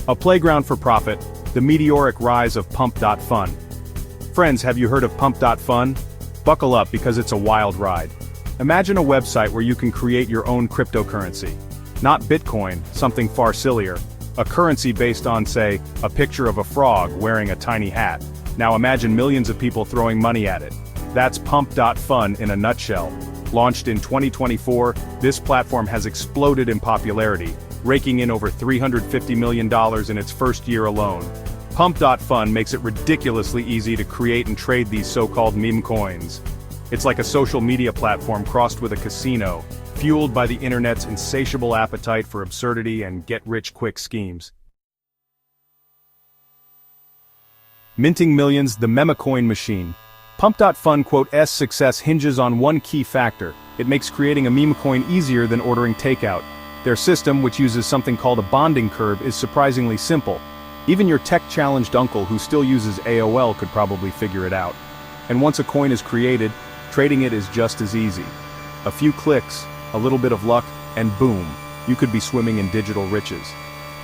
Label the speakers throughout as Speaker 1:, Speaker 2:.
Speaker 1: A playground for profit, the meteoric rise of Pump.Fun. Friends, have you heard of Pump.Fun? Buckle up because it's a wild ride. Imagine a website where you can create your own cryptocurrency. Not Bitcoin, something far sillier. A currency based on, say, a picture of a frog wearing a tiny hat. Now imagine millions of people throwing money at it. That's Pump.Fun in a nutshell. Launched in 2024, this platform has exploded in popularity, raking in over $350 million in its first year alone. Pump.Fun makes it ridiculously easy to create and trade these so-called Memecoins. It's like a social media platform crossed with a casino, fueled by the internet's insatiable appetite for absurdity and get-rich-quick schemes. Minting millions, the Memecoin machine. Pump.Fun*'s success hinges on one key factor. It makes creating a Memecoin easier than ordering takeout. Their system, which uses something called a bonding curve, is surprisingly simple. Even your tech-challenged uncle who still uses AOL could probably figure it out. And once a coin is created, trading it is just as easy. A few clicks, a little bit of luck, and boom, you could be swimming in digital riches.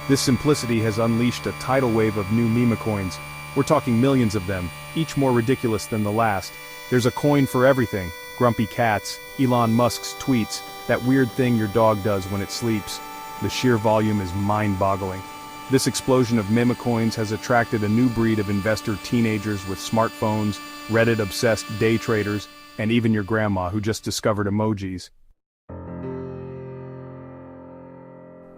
Speaker 1: This simplicity has unleashed a tidal wave of new Memecoins. We're talking millions of them, each more ridiculous than the last. There's a coin for everything: grumpy cats, Elon Musk's tweets, that weird thing your dog does when it sleeps. The sheer volume is mind-boggling. This explosion of Memecoins has attracted a new breed of investor teenagers with smartphones, Reddit-obsessed day traders, and even your grandma who just discovered emojis.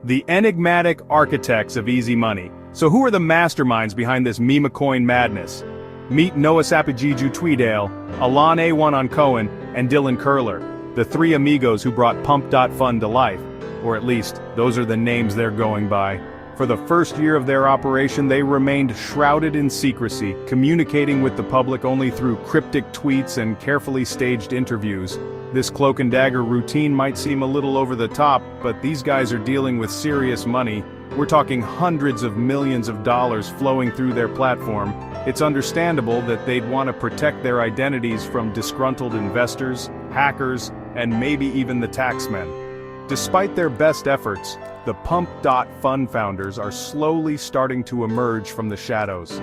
Speaker 1: The enigmatic architects of easy money. So who are the masterminds behind this Memecoin madness? Meet Noah Sapajiju Tweedale, Alon A1 Cohen, and Dylan Curler, the three amigos who brought Pump.Fun to life. Or at least, those are the names they're going by. For the first year of their operation, they remained shrouded in secrecy, communicating with the public only through cryptic tweets and carefully staged interviews. This cloak and dagger routine might seem a little over the top, but these guys are dealing with serious money. We're talking hundreds of millions of dollars flowing through their platform. It's understandable that they'd want to protect their identities from disgruntled investors, hackers, and maybe even the taxmen. Despite their best efforts, the Pump.Fun founders are slowly starting to emerge from the shadows.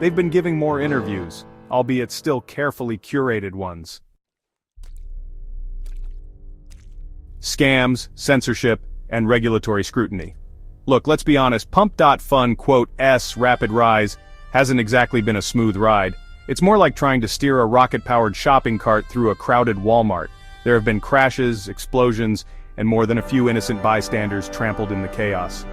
Speaker 1: They've been giving more interviews, albeit still carefully curated ones. Scams, censorship, and regulatory scrutiny. Look, let's be honest, Pump.Fun*'s rapid rise hasn't exactly been a smooth ride. It's more like trying to steer a rocket-powered shopping cart through a crowded Walmart. There have been crashes, explosions, and more than a few innocent bystanders trampled in the chaos.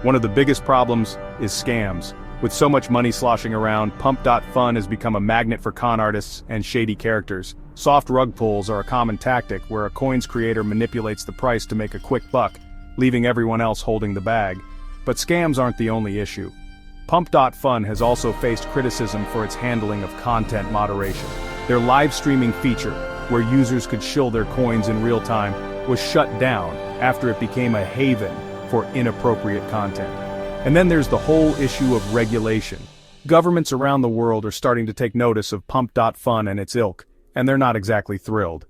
Speaker 1: One of the biggest problems is scams. With so much money sloshing around, Pump.Fun has become a magnet for con artists and shady characters. Soft rug pulls are a common tactic where a coin's creator manipulates the price to make a quick buck, leaving everyone else holding the bag. But scams aren't the only issue. Pump.Fun has also faced criticism for its handling of content moderation. Their live streaming feature, where users could shill their coins in real time, was shut down after it became a haven for inappropriate content. And then there's the whole issue of regulation. Governments around the world are starting to take notice of Pump.Fun and its ilk, and they're not exactly thrilled.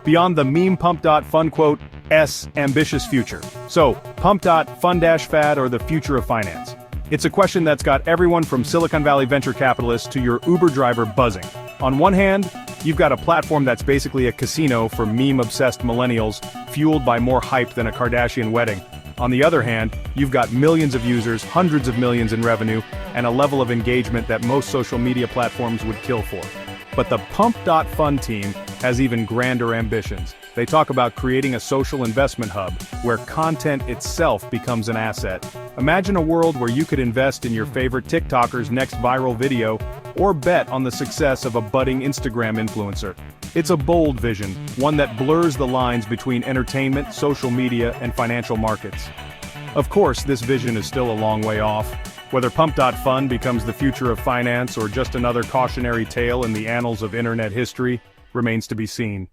Speaker 1: Beyond the meme Pump.Fun**'s ambitious future. So, Pump.Fun-fad or the future of finance? It's a question that's got everyone from Silicon Valley venture capitalists to your Uber driver buzzing. On one hand, you've got a platform that's basically a casino for meme-obsessed millennials, fueled by more hype than a Kardashian wedding. On the other hand, you've got millions of users, hundreds of millions in revenue, and a level of engagement that most social media platforms would kill for. But the Pump.Fun team has even grander ambitions. They talk about creating a social investment hub, where content itself becomes an asset. Imagine a world where you could invest in your favorite TikToker's next viral video, or bet on the success of a budding Instagram influencer. It's a bold vision, one that blurs the lines between entertainment, social media, and financial markets. Of course, this vision is still a long way off. Whether Pump.Fun becomes the future of finance or just another cautionary tale in the annals of internet history, remains to be seen.